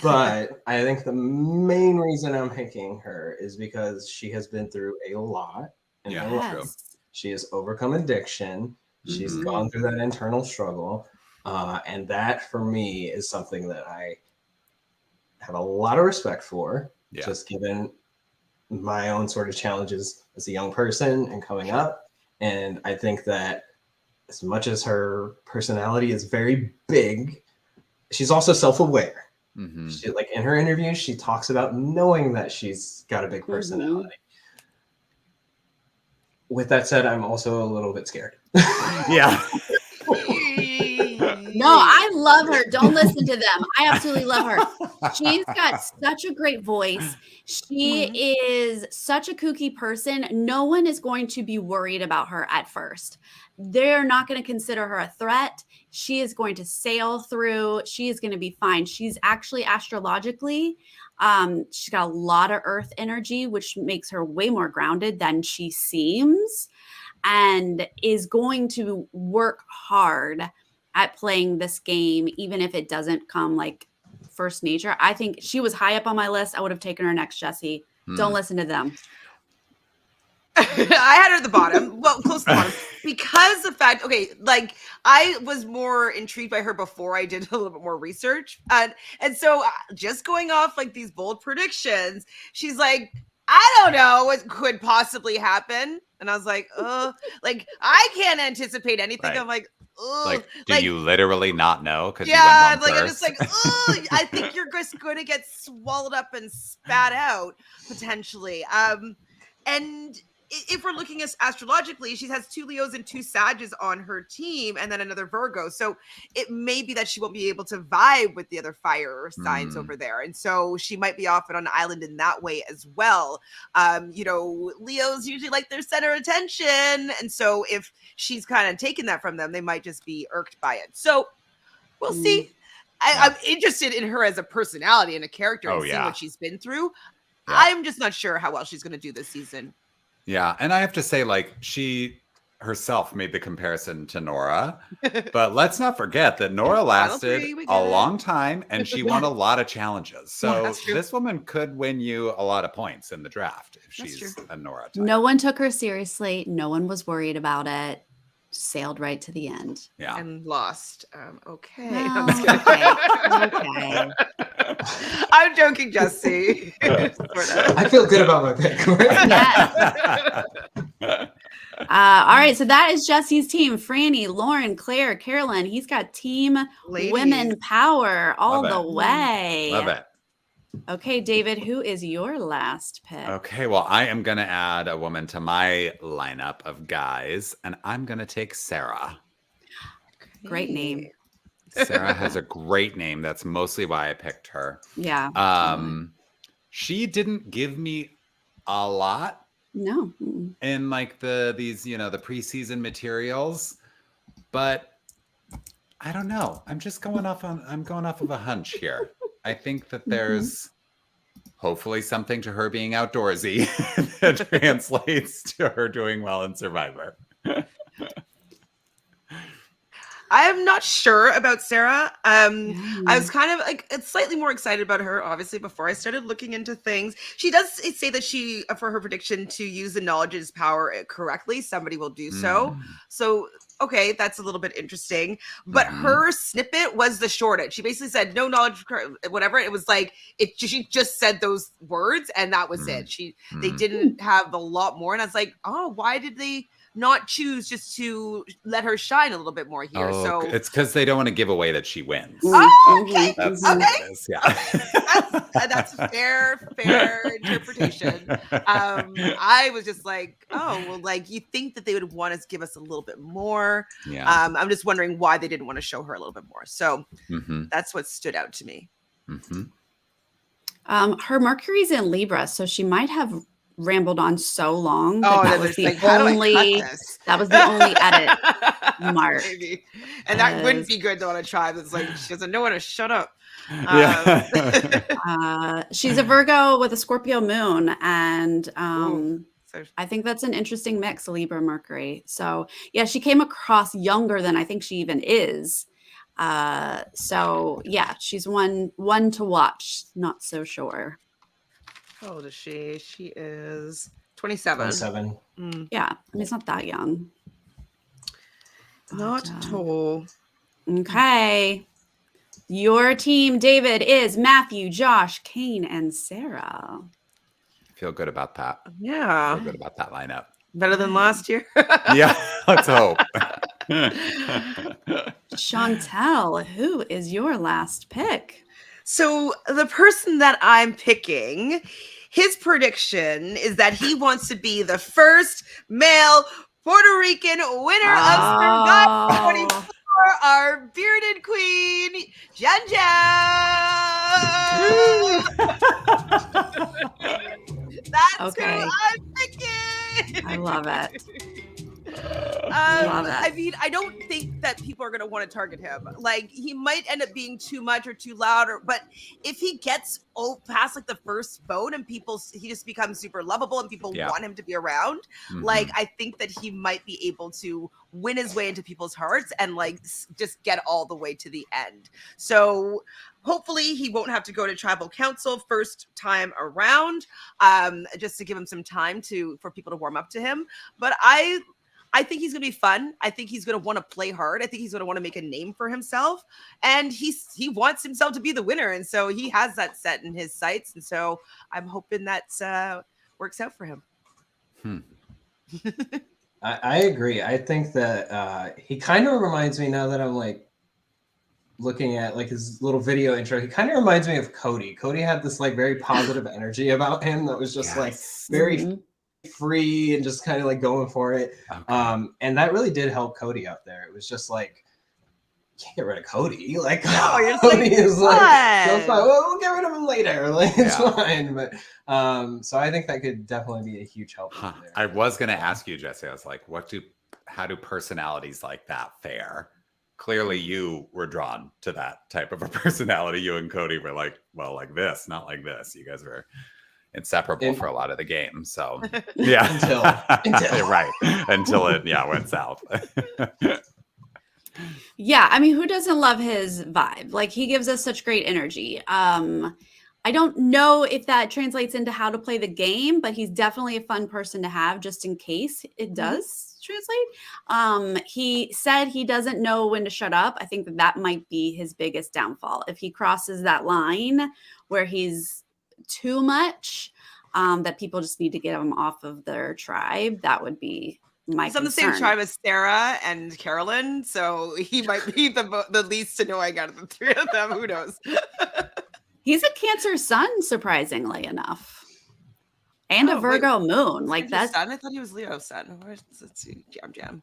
But I think the main reason I'm picking her is because she has been through a lot in her life. She has overcome addiction. She's gone through that internal struggle. And that, for me, is something that I have a lot of respect for, just given my own sort of challenges as a young person and coming up. And I think that as much as her personality is very big, she's also self-aware. She, like, in her interviews, she talks about knowing that she's got a big personality. With that said, I'm also a little bit scared. Yeah. No, I love her. Don't listen to them. I absolutely love her. She's got such a great voice. She is such a kooky person. No one is going to be worried about her at first. They're not going to consider her a threat. She is going to sail through. She is going to be fine. She's actually astrologically, she's got a lot of earth energy, which makes her way more grounded than she seems, and is going to work hard at playing this game, even if it doesn't come like first nature. I think she was high up on my list. I would have taken her next, Jesse. Don't listen to them. I had her at the bottom, well, close to the bottom, because the fact, like, I was more intrigued by her before I did a little bit more research. And so just going off like these bold predictions, she's like, I don't know what could possibly happen. And I was like, like, I can't anticipate anything. I'm like, like, do you literally not know? Yeah, like, I'm just like, I think you're just going to get swallowed up and spat out potentially. And if we're looking at astrologically, she has 2 Leos and 2 Sages on her team, and then another Virgo. So it may be that she won't be able to vibe with the other fire signs over there, and so she might be off on an island in that way as well. You know, Leos usually like their center attention, and so if she's kind of taking that from them, they might just be irked by it. So we'll see. I'm interested in her as a personality and a character and seeing what she's been through. I'm just not sure how well she's going to do this season. Yeah, and I have to say, like, she herself made the comparison to Nora, but let's not forget that Nora lasted a long time and she won a lot of challenges. So this woman could win you a lot of points in the draft if she's a Nora type. No one took her seriously. No one was worried about it. Sailed right to the end. Yeah. And lost. Okay. No, okay. I'm joking, Jesse. I feel good about my pick. All right, so that is Jesse's team. Franny, Lauren, Claire, Carolyn. He's got team women power all the way. Love it. Okay, David, who is your last pick? Okay, well, I am going to add a woman to my lineup of guys, and I'm going to take Sarah. Great name. Sarah has a great name. That's mostly why I picked her. Yeah. She didn't give me a lot. No. In like these, you know, the preseason materials, but I don't know. I'm going off of a hunch here. I think that there's hopefully something to her being outdoorsy that translates to her doing well in Survivor. I'm not sure about Sarah. I was kind of like slightly more excited about her, obviously, before I started looking into things. She does say that she, for her prediction, to use the knowledge is power correctly, somebody will do so. So, okay, that's a little bit interesting. But her snippet was the shortest. She basically said no knowledge, whatever. It was like she just said those words, and that was it. They didn't have a lot more, and I was like, oh, why did they not choose just to let her shine a little bit more here? So it's because they don't want to give away that she wins. Oh, okay. That's That's fair interpretation. I was just like, oh, well, like you think that they would want to give us a little bit more. Yeah. I'm just wondering why they didn't want to show her a little bit more. So that's what stood out to me. Her Mercury's in Libra, so she might have rambled on so long that was the like, only edit mark. Maybe. And that wouldn't be good though on a tribe that's like she doesn't know when to shut up. She's a Virgo with a Scorpio moon, and I think that's an interesting mix, Libra Mercury. So yeah, she came across younger than I think she even is. So yeah, she's one to watch. Not so sure. How old is she? She is 27. 27. Yeah, I mean, it's not that young. Not tall. Okay. Your team, David, is Matthew, Josh, Kane, and Sarah. Feel good about that. Yeah. Feel good about that lineup. Better than last year? Yeah, let's hope. Chantele, who is your last pick? So the person that I'm picking, his prediction is that he wants to be the first male Puerto Rican winner of Survivor 24, our bearded queen, Janja. That's who I'm picking. I love it. I mean, I don't think that people are going to want to target him. Like, he might end up being too much or too loud, but if he gets past like the first vote and he just becomes super lovable and people want him to be around, like, I think that he might be able to win his way into people's hearts and like just get all the way to the end. So hopefully he won't have to go to tribal council first time around, just to give him some time for people to warm up to him. But I think he's going to be fun. I think he's going to want to play hard. I think he's going to want to make a name for himself. And he wants himself to be the winner. And so he has that set in his sights. And so I'm hoping that works out for him. I agree. I think that he kind of reminds me, now that I'm like looking at like his little video intro, he kind of reminds me of Cody. Cody had this like very positive energy about him that was just like very free and just kind of like going for it. Okay. And that really did help Cody out there. It was just like, can't get rid of Cody. Like, Cody is like, no, fine. Well, we'll get rid of him later. Like, it's fine. But so I think that could definitely be a huge help. There. I was going to ask you, Jesse. I was like, how do personalities like that fare? Clearly, you were drawn to that type of a personality. You and Cody were like, well, like this, not like this. You guys were inseparable for a lot of the game. So yeah, until right until it went south. Yeah, I mean, who doesn't love his vibe? Like, he gives us such great energy. I don't know if that translates into how to play the game, but he's definitely a fun person to have just in case it does translate. He said he doesn't know when to shut up. I think that might be his biggest downfall. If he crosses that line where he's too much, that people just need to get him off of their tribe, that would be my concern. He's on the same tribe as Sarah and Carolyn, so he might be the least annoying out of the three of them. Who knows? He's a Cancer sun, surprisingly enough, and a Virgo moon. Like that. I thought he was Leo sun. Let's see, Jam.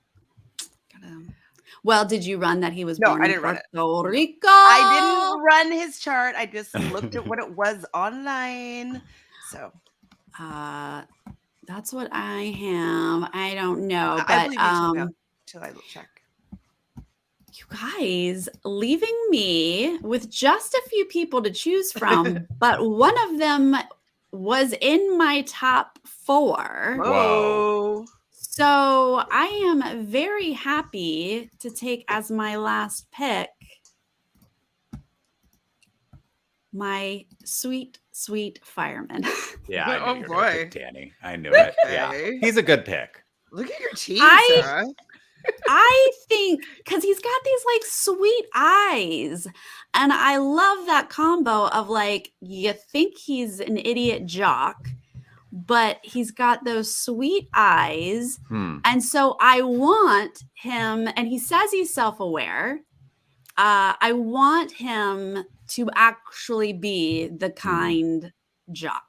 Well, did you run that he was? No, born I didn't run it. Puerto Rico. I didn't run his chart. I just looked at what it was online. So, that's what I have. I don't know, but I believe you till I check. You guys leaving me with just a few people to choose from, but one of them was in my top 4. Whoa. So I am very happy to take as my last pick my sweet, sweet fireman. Yeah, I knew you were gonna pick Danny. I knew it. Yeah, he's a good pick. Look at your team, Sarah. I think because he's got these like sweet eyes, and I love that combo of like, you think he's an idiot jock, but he's got those sweet eyes. And so I want him, and he says he's self-aware. I want him to actually be the kind jock.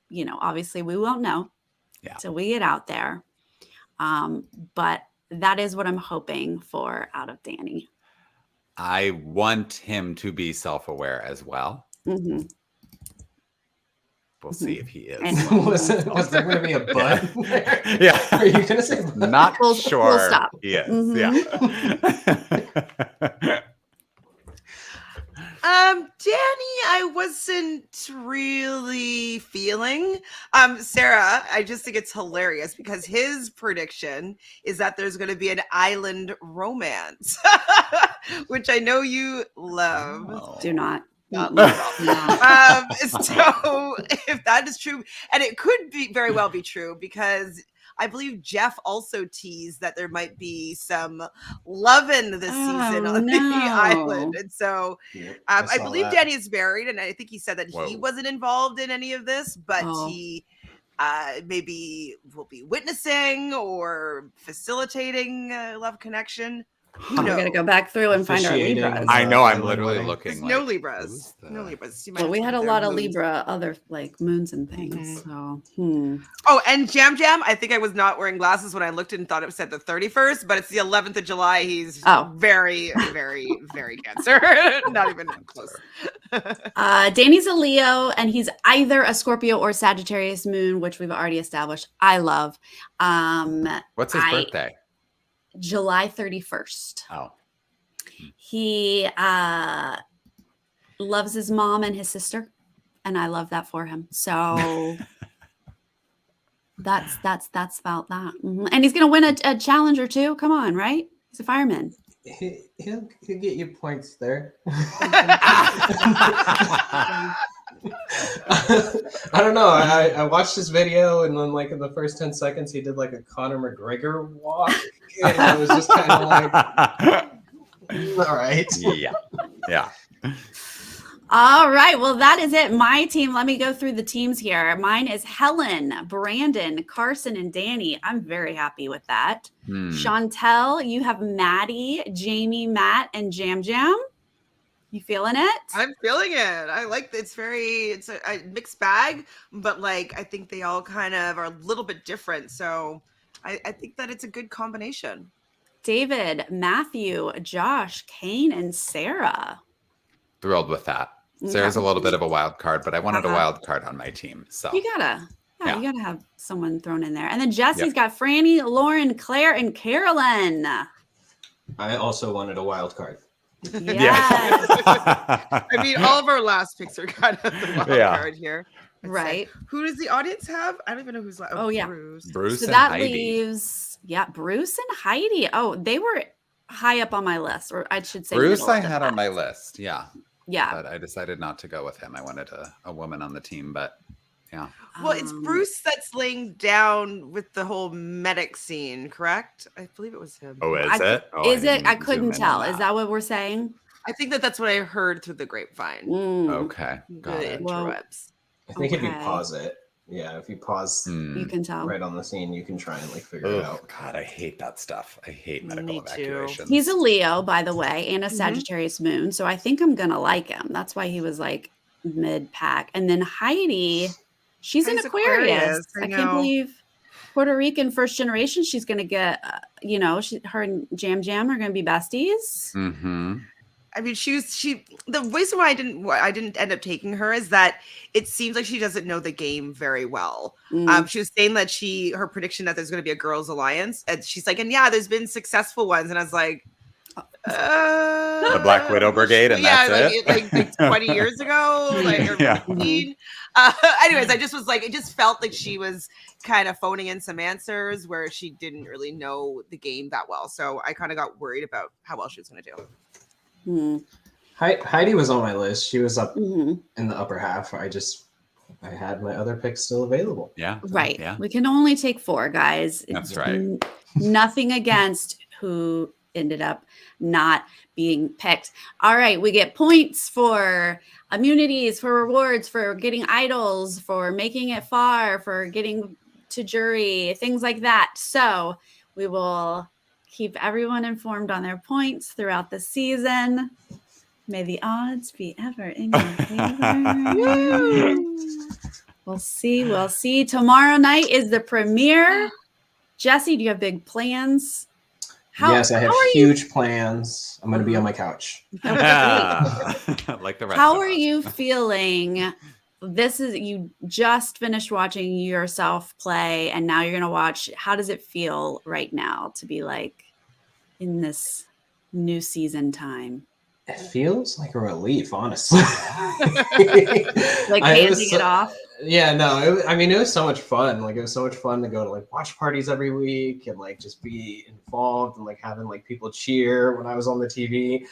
You know, obviously we won't know till we get out there. But that is what I'm hoping for out of Danny. I want him to be self-aware as well. Mm-hmm. We'll see if he is. Was there going to be a but? Yeah. Are you going to say but? Not sure we'll stop. He is. Mm-hmm. Yeah. Danny, I wasn't really feeling. Sarah, I just think it's hilarious because his prediction is that there's going to be an island romance, which I know you love. Oh. Do not. So if that is true, and it could be very well be true, because I believe Jeff also teased that there might be some lovin' this season on the island. And so I believe Danny is married, and I think he said that he wasn't involved in any of this, but he maybe will be witnessing or facilitating a love connection. We got to go back through and find our Libras. I know. I'm literally looking. Like, no Libras. No Libras. But we had a lot of Libra, other like moons and things. Mm-hmm. So. Oh, and Jam, I think I was not wearing glasses when I looked and thought it said the 31st, but it's the 11th of July. He's very, very, very Cancer. Not even close. Danny's a Leo, and he's either a Scorpio or Sagittarius moon, which we've already established. I love. What's his birthday? July 31st. Oh. He loves his mom and his sister, and I love that for him. So that's about that. Mm-hmm. And he's gonna win a challenge or two. Come on, right? He's a fireman. He'll get you points there. I don't know. I watched this video, and then like in the first 10 seconds, he did like a Conor McGregor walk, and I was just kind of like, all right. Yeah. All right. Well, that is it. My team. Let me go through the teams here. Mine is Helen, Brandon, Carson, and Danny. I'm very happy with that. Chantele, you have Maddie, Jamie, Matt, and Jam. You feeling it? I'm feeling it. I like it's a mixed bag, but like I think they all kind of are a little bit different. So I think that it's a good combination. David, Matthew, Josh, Kane, and Sarah. Thrilled with that. Sarah's a little bit of a wild card, but I wanted a wild card on my team. So you gotta have someone thrown in there. And then Jesse's got Franny, Lauren, Claire, and Carolyn. I also wanted a wild card. Yes. I mean, all of our last picks are kind of the wild card here. Right. Who does the audience have? I don't even know who's last. Oh, yeah. Bruce so and that Heidi. leaves, Bruce and Heidi. Oh, they were high up on my list, or I should say Bruce I had on my list. Yeah. Yeah. But I decided not to go with him. I wanted a woman on the team, but yeah. Well, it's Bruce that's laying down with the whole medic scene, correct? I believe it was him. Oh, is it? Oh, is it? I couldn't tell. Is that what we're saying? I think that's what I heard through the grapevine. Okay. Got it. Interwebs. I think if you pause it, if you pause, you can tell right on the scene. You can try and figure it out. God, I hate that stuff. I hate medical evacuations. He's a Leo, by the way, and a Sagittarius moon, so I think I'm gonna like him. That's why he was like mid-pack. And then Heidi, she's an Aquarius. I can't believe Puerto Rican first generation. She's gonna get, her and Jam Jam are gonna be besties. Mm-hmm. I mean, the reason why I didn't end up taking her is that it seems like she doesn't know the game very well. She was saying that her prediction that there's going to be a girls' alliance, and she's like, and there's been successful ones, and I was like, the Black Widow Brigade, and that's it. Like 20 years ago, or 15. Anyways, I just was like, it just felt like she was kind of phoning in some answers where she didn't really know the game that well. So I kind of got worried about how well she was going to do. Heidi was on my list. She was up in the upper half. I had my other picks still available. Yeah. Right. Yeah. We can only take 4, guys. That's right. Nothing against who ended up not being picked. All right. We get points for immunities, for rewards, for getting idols, for making it far, for getting to jury, things like that. So we will keep everyone informed on their points throughout the season. May the odds be ever in your favor. We'll see. Tomorrow night is the premiere. Jesse, do you have big plans? Yes, I have huge plans. I'm going to be on my couch. Like the rest How of are us. you feeling? You just finished watching yourself play, and now you're going to watch. How does it feel right now to be like in this new season time? It feels like a relief, honestly. Like handing it off. Yeah, no, it was so much fun. Like, it was so much fun to go to like watch parties every week and like just be involved and like having like people cheer when I was on the TV.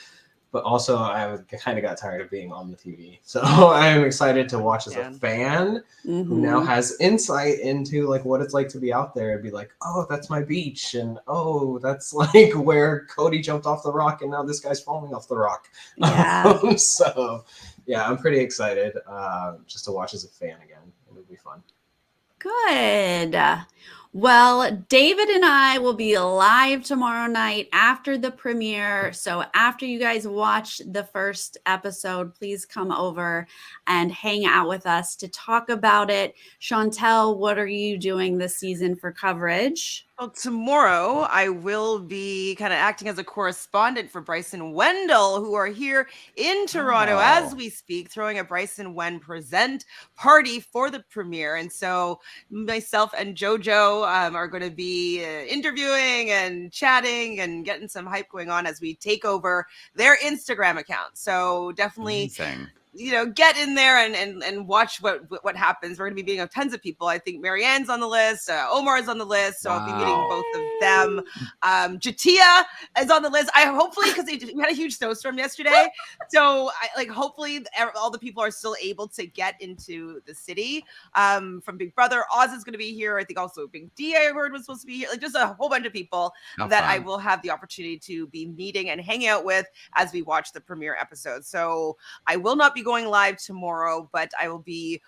But also, I kind of got tired of being on the TV. So I'm excited to watch as a fan who now has insight into like what it's like to be out there and be like, oh, that's my beach. And oh, that's like where Cody jumped off the rock. And now this guy's falling off the rock. Yeah. So, yeah, I'm pretty excited just to watch as a fan again. It'll be fun. Good. Well, David and I will be live tomorrow night after the premiere. So after you guys watch the first episode, please come over and hang out with us to talk about it. Chantele, what are you doing this season for coverage? Well, tomorrow I will be kind of acting as a correspondent for Bryce and Wendell, who are here in Toronto as we speak, throwing a Bryce and Wen Present party for the premiere. And so myself and JoJo are going to be interviewing and chatting and getting some hype going on as we take over their Instagram account. So definitely... Amazing. Get in there and watch what happens. We're going to be meeting tons of people. I think Marianne's on the list. Omar's on the list. So I'll be meeting both of them. Jatia is on the list. Hopefully, because we had a huge snowstorm yesterday. So hopefully all the people are still able to get into the city. From Big Brother, Oz is going to be here. I think also Big D, I heard, was supposed to be here. Like just a whole bunch of people that I will have the opportunity to be meeting and hanging out with as we watch the premiere episode. So I will not be going live tomorrow, but I will be,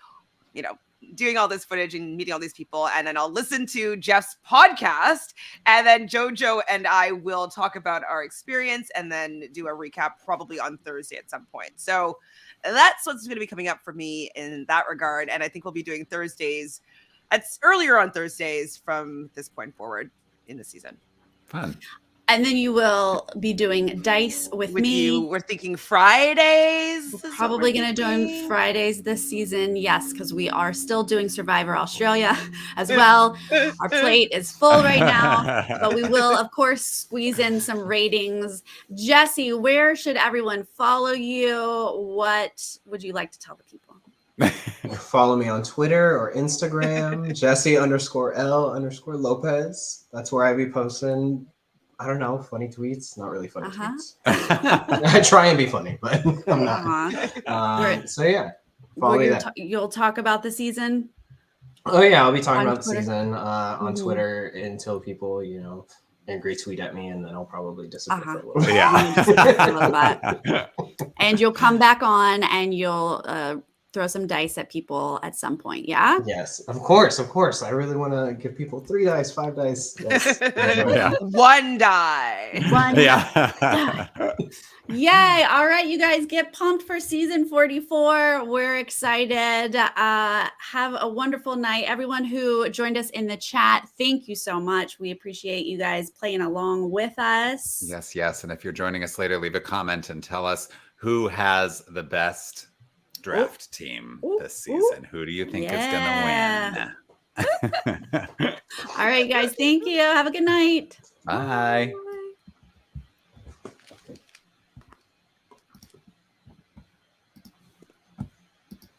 doing all this footage and meeting all these people, and then I'll listen to Jeff's podcast, and then JoJo and I will talk about our experience and then do a recap probably on Thursday at some point. So that's what's going to be coming up for me in that regard. And I think we'll be doing Thursdays. It's earlier on Thursdays from this point forward in the season. Fun. And then you will be doing dice with me. You. We're thinking Fridays. We're probably going to do them Fridays this season. Yes, because we are still doing Survivor Australia as well. Our plate is full right now, but we will, of course, squeeze in some ratings. Jesse, where should everyone follow you? What would you like to tell the people? Follow me on Twitter or Instagram, Jesse_L_Lopez. That's where I be posting, I don't know, funny tweets. Not really funny tweets. I try and be funny, but I'm not. So yeah, follow me there. You'll talk about the season? Oh yeah, I'll be talking about Twitter. The season on Twitter until people, angry tweet at me, and then I'll probably disappear for a little bit. Yeah. And you'll come back on and you'll throw some dice at people at some point. Yeah. Yes, of course. I really want to give people 3 dice, 5 dice. Yes. 1 die. Yeah. Yay. All right, you guys, get pumped for season 44. We're excited. Have a wonderful night. Everyone who joined us in the chat, thank you so much. We appreciate you guys playing along with us. Yes. And if you're joining us later, leave a comment and tell us who has the best draft team this season. Who do you think is gonna win? All right, guys, thank you. Have a good night. Bye.